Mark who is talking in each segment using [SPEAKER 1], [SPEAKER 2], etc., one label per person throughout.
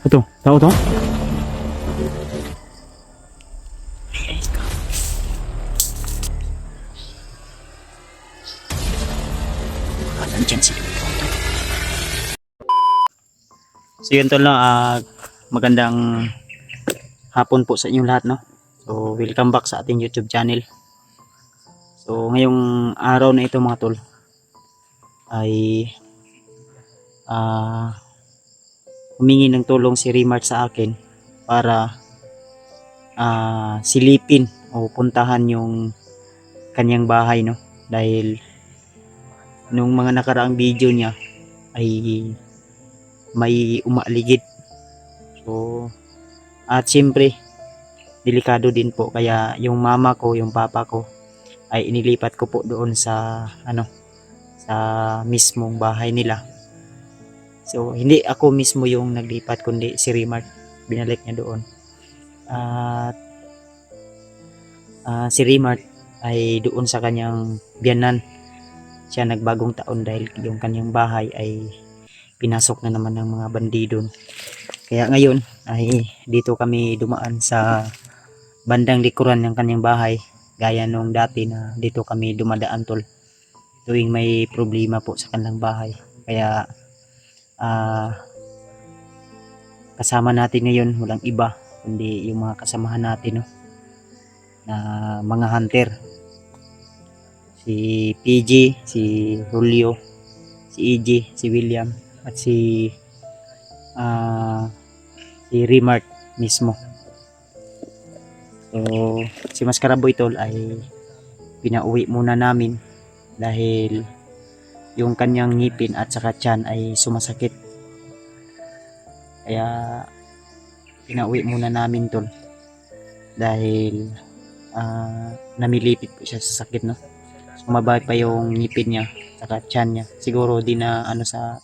[SPEAKER 1] Ito, tao to? Nandyan sila. So yun tol, no? Magandang hapon po sa inyong lahat, no? So welcome back sa ating YouTube channel. So ngayong araw na ito mga tol ay humingi ng tulong si Remart sa akin para silipin o puntahan yung kanyang bahay, no? Dahil nung mga nakaraang video niya ay may umaaligid. So at siyempre delikado din po, kaya yung mama ko, yung papa ko ay inilipat ko po doon sa sa mismong bahay nila. So hindi ako mismo yung naglipat kundi si Remart, binalik niya doon. At si Remart ay doon sa kanyang biyanan siya nagbagong taon dahil yung kanyang bahay ay pinasok na naman ng mga bandido. Kaya ngayon ay dito kami dumaan sa bandang likuran ng kanyang bahay, gaya nung dati na dito kami dumadaan tol tuwing may problema po sa kanilang bahay. Kaya kasama natin ngayon walang iba kundi yung mga kasamahan natin, no, na mga hunter, si PG, si Julio, si EG, si William at si Remart mismo. So si Maskaraboy tol ay pinauwi muna namin dahil yung kanyang ngipin at saka tiyan ay sumasakit. Kaya pinauwi muna namin tol dahil namilipit po siya sa sakit, no. Sumabay pa yung ngipin niya saka tiyan niya. Siguro di na sa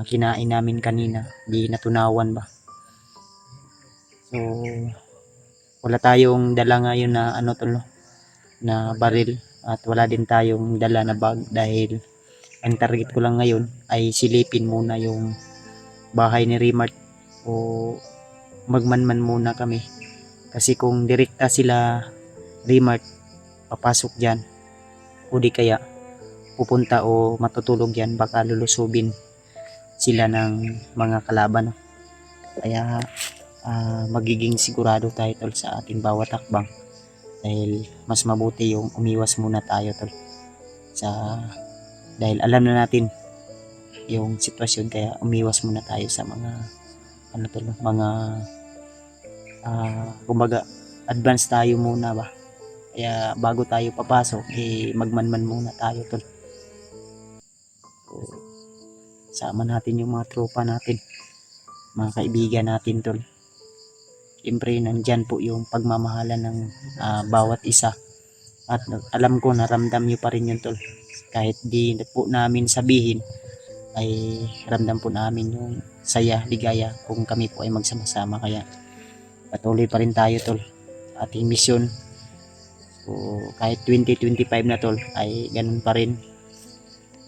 [SPEAKER 1] kinain namin kanina, di natunawan ba. So wala tayong dala ngayon na tol, no, na baril, at wala din tayong dala na bag dahil ang target ko lang ngayon ay silipin muna yung bahay ni Remart o magmanman muna kami. Kasi kung direkta sila Remart papasok dyan o di kaya pupunta o matutulog yan, baka lulusubin sila ng mga kalaban, no? Kaya magiging sigurado tayo tol sa ating bawat hakbang dahil mas mabuti yung umiwas muna tayo tol dahil alam na natin yung sitwasyon, kaya umiwas muna tayo sa mga tol, mga kumbaga advance tayo muna ba, kaya bago tayo papasok magmanman muna tayo tol. So, sama natin yung mga tropa natin, mga kaibigan natin tol. Siyempre nandyan po yung pagmamahalan ng bawat isa, at alam ko naramdam nyo pa rin yun tol, kahit di po namin sabihin ay ramdam po namin yung saya, ligaya kung kami po ay magsama-sama. Kaya patuloy pa rin tayo tol sa ating misyon. So kahit 2025 na tol ay ganun pa rin,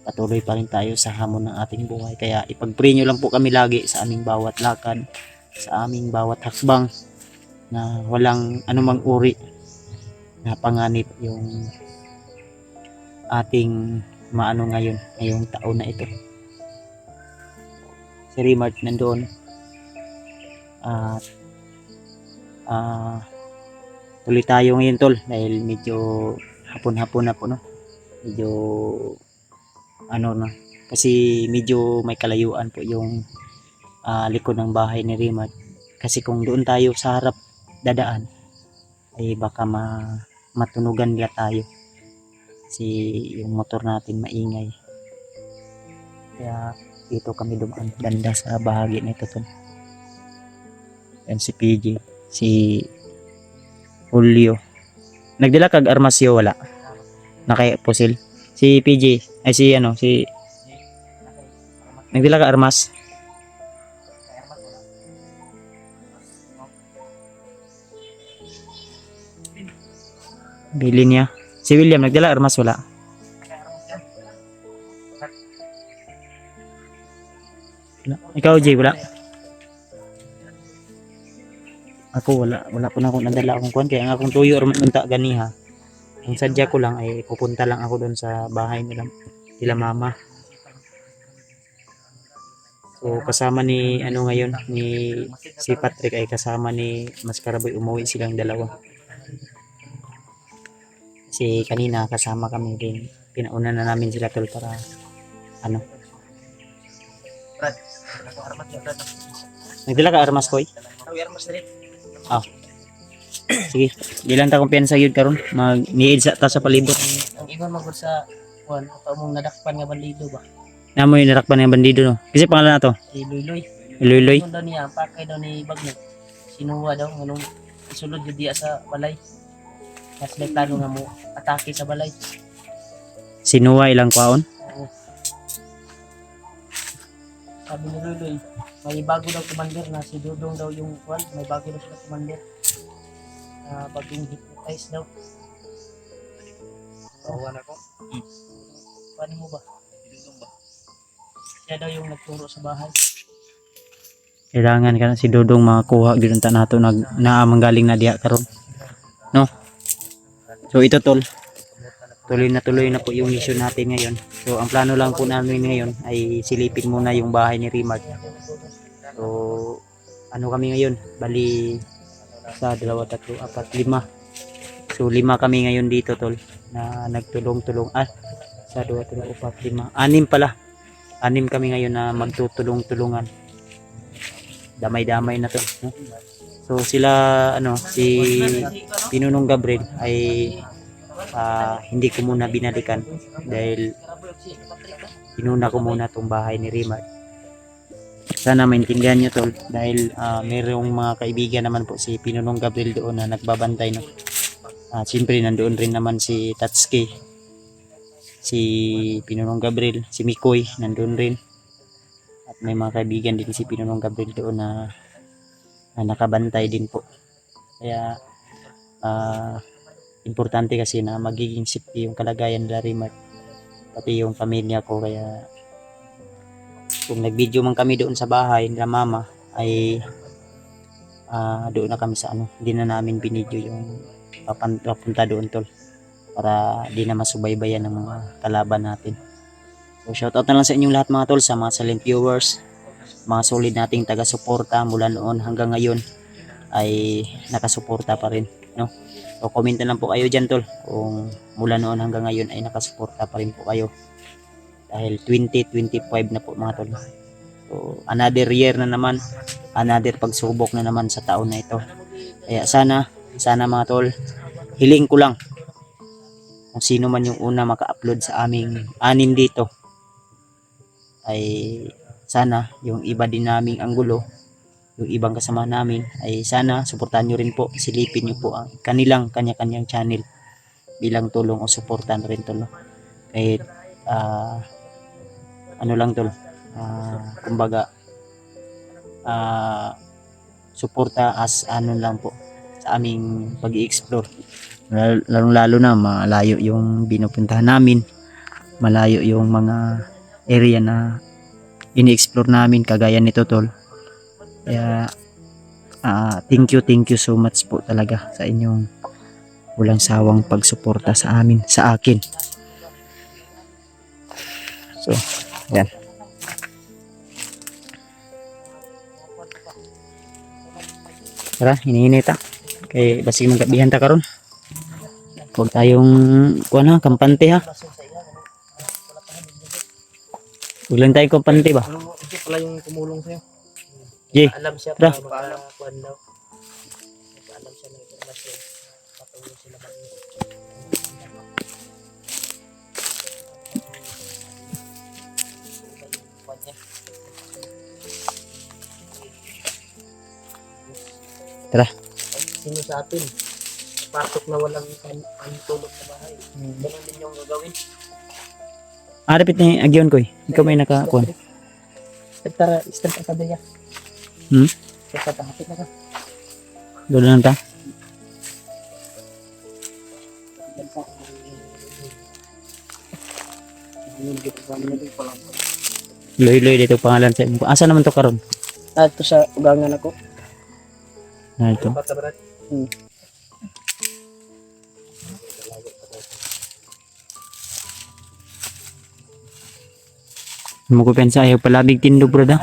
[SPEAKER 1] patuloy pa rin tayo sa hamon ng ating buhay. Kaya ipag-pray nyo lang po kami lagi sa aming bawat lakad, sa aming bawat hakbang, na walang anumang uri na panganib yung ating maano ngayong taon na ito. Si Remart nandoon at tuloy tayo ngayon tol dahil medyo hapon-hapon na po, no, medyo na kasi medyo may kalayuan po yung likod ng bahay ni Remart. Kasi kung doon tayo sa harap dadaan ay baka matunugan nila tayo kasi yung motor natin maingay. Kaya dito kami dumaan banda sa bahagi na ito tol. Yan si PG, si Julio. Nagdala kag armasyo wala? Naka-pusil. Si PG ay si nagdala ka armas? Bili niya. Si William nagdala armas wala? Ikaw Jay wala? ako wala po na akong nadala akong kuan kaya ang akong tuyo ra man unta ganiha. Ang sadya ko lang ay pupunta lang ako doon sa bahay nila mama. So kasama ni ano ngayon ni si Patrick ay kasama ni Maskaraboy, umuwi silang dalawa. Kasi kanina kasama kami din. Pinauna na namin sila tol para ano.
[SPEAKER 2] Brad, ako armat ya, Brad.
[SPEAKER 1] Nagdala ka armas koy?
[SPEAKER 2] Ako armas dali.
[SPEAKER 1] Sige, di lang ta kumpiyansa yun karon. Mag-need sa ta sa palibot.
[SPEAKER 2] Ang iba magod sa kuan, ato mong nadakpan nga bandido ba?
[SPEAKER 1] Namoy narakpan ng bandido no. Kasi pangalan na to,
[SPEAKER 2] Si Luloy.
[SPEAKER 1] Iloy-Loy.
[SPEAKER 2] Ano daw niya, pakay daw ni Bagnet. Sinuwa daw nganong isulod jud diya sa balay. Mas may plano nga mo atake sa balay.
[SPEAKER 1] Sinuwa ilang kwaon.
[SPEAKER 2] Oo. Sabi ni Luloy, may bago daw commander na si Dudong daw yung kuan, may bago daw sila commander. Bagong hypnotize daw. Bawan ako. Paano mo ba? Dudong ba? Siya daw yung nagturo sa bahay.
[SPEAKER 1] Kailangan ka na si Dodong makakuha dito nato naamanggaling na diha karon. No? So ito tol. Tuloy na po yung mission natin ngayon. So ang plano lang po namin ngayon ay silipin muna yung bahay ni Rimard. So ano kami ngayon? Bali sa 2, 3, 4, 5. So 5 kami ngayon dito tol na nagtulong-tulong. Sa 2, 3, 4, 5. 6 pala. 6 kami ngayon na magtutulong-tulungan. Damay-damay na to, no? So sila si Pinunong Gabriel ay hindi ko muna binalikan dahil inuna ko muna tong bahay ni Rimard. Sana maintindihan nyo tol dahil mayroong mga kaibigan naman po si Pinunong Gabriel doon na nagbabantay, no. Siyempre nandoon rin naman si Tatsuki, si Pinunong Gabriel, si Mikoy nandoon rin. At may mga kaibigan din si Pinunong Gabriel doon na nakabantay din po. Kaya importante kasi na magiging safety yung kalagayan nila Rimard pati yung pamilya ko. Kaya kung nag-video man kami doon sa bahay nila mama ay doon na kami sa hindi na namin binidyo yung papunta doon tol para di na masubaybayan ng mga kalaban natin. So shoutout na lang sa inyong lahat mga tol, sa mga silent viewers, mga solid nating taga-suporta mula noon hanggang ngayon ay nakasuporta pa rin, no? So comment na lang po kayo dyan tol kung mula noon hanggang ngayon ay nakasuporta pa rin po kayo dahil 2025 na po mga tol. So another year na naman, another pagsubok na naman sa taon na ito. Kaya sana mga tol, hiling ko lang kung sino man yung una maka-upload sa aming 6 dito ay sana yung iba din naming anggulo, yung ibang kasama namin ay sana suportahan nyo rin po, silipin nyo po ang kanya-kanyang channel bilang tulong o suportahan rin tol, no? Kahit lang tol, kumbaga suporta as lang po sa aming pag-i-explore, lalo na malayo yung binupuntahan namin, malayo yung mga area na ini-explore namin kagaya nito tol. Kaya thank you so much po talaga sa inyong walang sawang pagsuporta sa akin. So yan, tara hinihinita kay basig magabihan ta karon. Huwag tayong kampante ha. Huwag lang tayo kampante ba?
[SPEAKER 2] Ito pala yung tumulong sa'yo.
[SPEAKER 1] Jay,
[SPEAKER 2] Alam siya
[SPEAKER 1] tara.
[SPEAKER 2] para kuan daw. Alam siya ng informasyon. Patulong sila Bagnet.
[SPEAKER 1] Tara.
[SPEAKER 2] Sino sa atin? Pasok na walang tulog sa bahay. Ganun din yung gagawin.
[SPEAKER 1] Repeat ni agyon ko eh. Ikaw may nakakuan.
[SPEAKER 2] Tara, start ka ba ya? Tara, hapit na ka.
[SPEAKER 1] Doon lang ta. Loy dito pangalan sa imo. Asa naman to karon?
[SPEAKER 2] Ito sa ugangan ako.
[SPEAKER 1] Ito.
[SPEAKER 3] Bata Brad.
[SPEAKER 1] Mo ko pensa ayaw palabig tindog brad ha.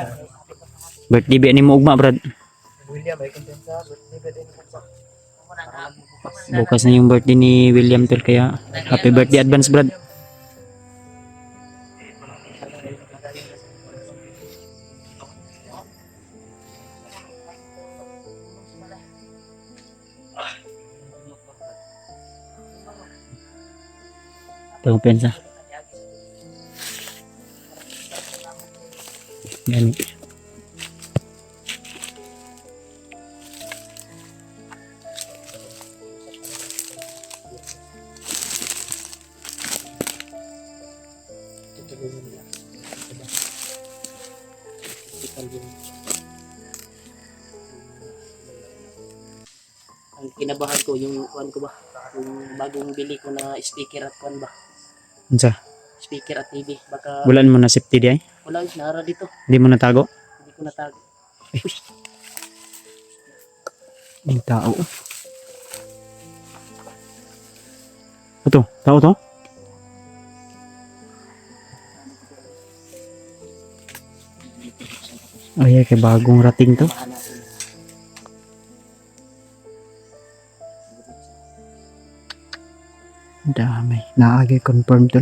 [SPEAKER 1] Birthday ba ni mo ugma brad?
[SPEAKER 3] William ay kumpensa. Birthday ba din kumpensa?
[SPEAKER 1] Bukas na yung birthday ni William tol kaya happy birthday advance brad. Ito ko pensa. Yan.
[SPEAKER 2] Ang kinabahan ko yung kuan ko ba, yung bagong bili ko na speaker at kuan ba,
[SPEAKER 1] Unsa?
[SPEAKER 2] speaker at TV, baka
[SPEAKER 1] Bulan mo na safety di ay?
[SPEAKER 2] wala nara dito,
[SPEAKER 1] Di mo natago?
[SPEAKER 2] hindi ko natago.
[SPEAKER 1] Ang tao. Ito, tao to? Ay, kay bagong rating to. Dami. Naagi confirm to.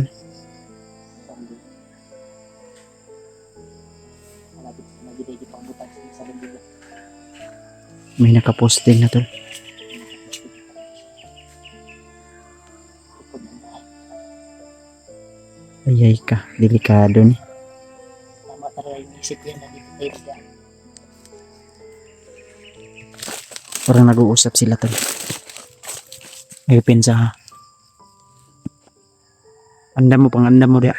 [SPEAKER 1] May nakaposting na to. Ayay ka, delikado ni.
[SPEAKER 2] Tama talaga yung isip yan na dito tayo bigyan.
[SPEAKER 1] Parang nag-uusap sila to. Ay, pensa ha. Anda mo, anda mo dia.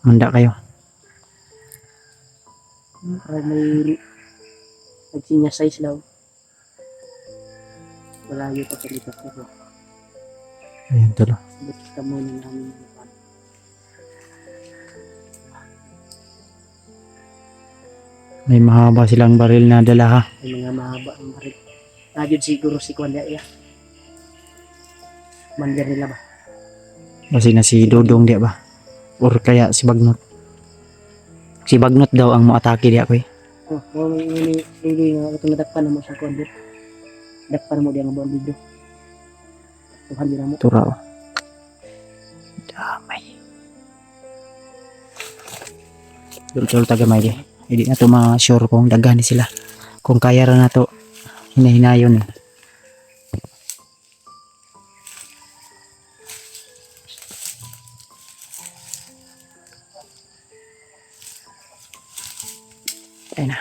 [SPEAKER 1] Handa kayo.
[SPEAKER 2] Parang may nagsinya size lang. Malayo pa sa lipat ko.
[SPEAKER 1] Ayan to.
[SPEAKER 2] Sabot kita muna namin yung kuan.
[SPEAKER 1] May mahaba silang baril na dala ha.
[SPEAKER 2] May mga mahaba ang marit. Nagyod siguro si Kuan Daya. Commander nila ba?
[SPEAKER 1] Kasi na si Dodong dia ba? Or kaya si Bagnot. Si Bagnot daw ang mo-atake dia ko eh.
[SPEAKER 2] Oh, hindi nga ito nadakpan mo sa Kuan Daya. Dakpan mo dia nga ba dito. Tuhan din mo.
[SPEAKER 1] Turaw. Damay. Dulcol tagamay di. Hindi na to ma-sure kung daghan sila. Kung kaya ra na to, hinahinayon eh. Ayun na.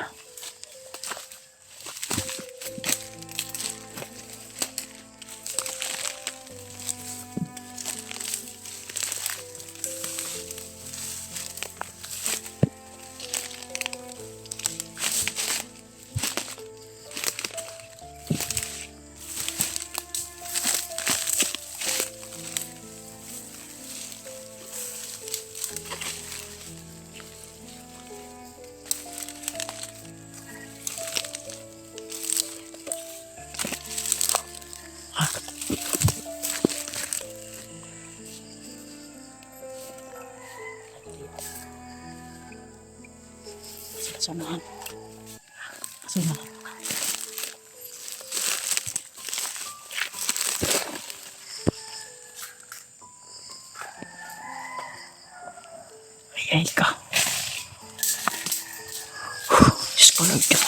[SPEAKER 2] Sanahan. Sanahan.
[SPEAKER 1] Ay ka. Diyos ko lang ka.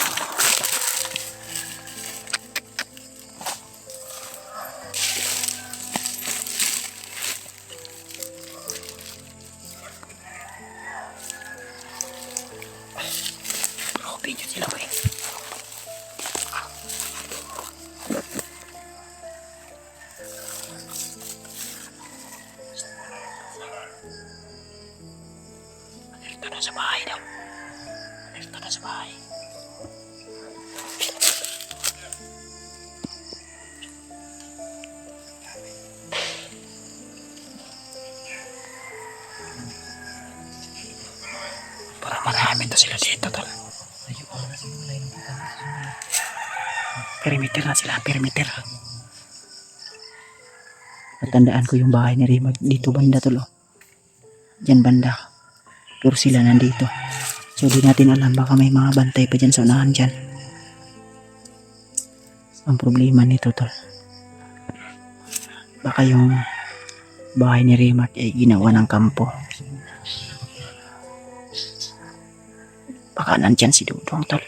[SPEAKER 1] Grabe yun sila ba eh. Alerto na sa bahay daw. Alerto na sa bahay. Para marami to sila dito tal. Perimeter na sila, perimeter. Natandaan ko yung bahay ni Rimag dito banda tol. Oh. Diyan banda. Pero sila nandito. So di natin alam baka may mga bantay pa dyan sa unahan dyan. Ang problema nito tol. Baka yung bahay ni Rimag ay ginawa ng kampo. Baka nandyan si Dudong tol.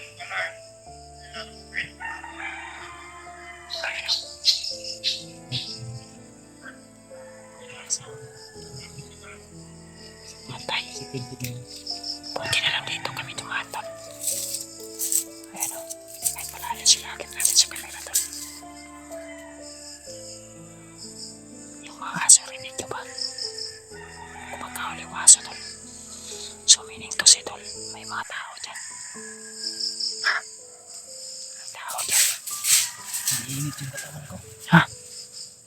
[SPEAKER 1] Matay. Buti na lang dito kami tumatap. Ayan o. Ay palaya sila agad natin sa kamera tol. Yung mga aso rinig nyo ba? Kumagkahuli yung aso tol. So meaning to say tol, may mga tao dyan. May tao dyan.
[SPEAKER 2] Naiinit yung katawan ko.
[SPEAKER 1] Ha?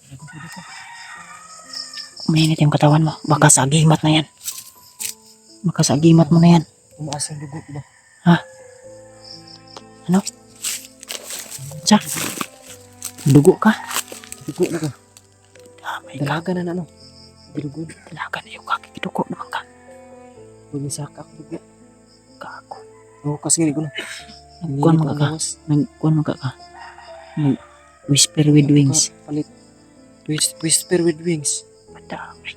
[SPEAKER 2] Nagugulo ko.
[SPEAKER 1] Uminit yung katawan mo. Baka sa agimat na yan. Baka sa agimat mo na yan.
[SPEAKER 2] Tumaas yung dugo ko ba?
[SPEAKER 1] Ano? Sa? Dugo ka?
[SPEAKER 2] Dugo na ko.
[SPEAKER 1] May
[SPEAKER 2] Dalaga na ano. Dugo.
[SPEAKER 1] dalaga na yung kakikidugo naman ka.
[SPEAKER 2] Huwag nisaka ako dugo.
[SPEAKER 1] Kako.
[SPEAKER 2] Oo, kasi hindi ko na.
[SPEAKER 1] Nagkuhan mo ka. Nagkuhan mo ka. Nag whisper with wings.
[SPEAKER 2] Palit. Whisper with wings.
[SPEAKER 1] Madami.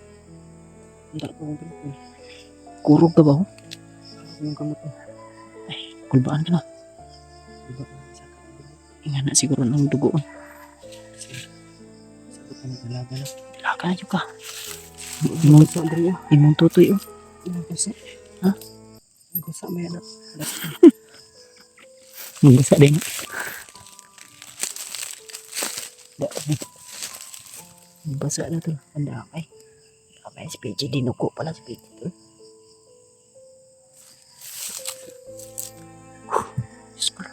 [SPEAKER 2] Hindi ko kung pinapin.
[SPEAKER 1] Kurog ka ba? Oh?
[SPEAKER 2] Yung kamot mo.
[SPEAKER 1] Kulbaan ka na.
[SPEAKER 2] Diba? Nisaka ako dugo.
[SPEAKER 1] Inga na siguro ng dugo.
[SPEAKER 2] Sagot ka na dalaga na.
[SPEAKER 1] Dalaga na yung ka.
[SPEAKER 2] Imong sa Andrea.
[SPEAKER 1] Imong tutoy oh.
[SPEAKER 2] Imong kusa.
[SPEAKER 1] Ha?
[SPEAKER 2] Imong kusa may anak.
[SPEAKER 1] Magbasa din. Magbasa na to. Ang damay. Damay si PJ. Dinuko pala si PJ to. Diyos ko.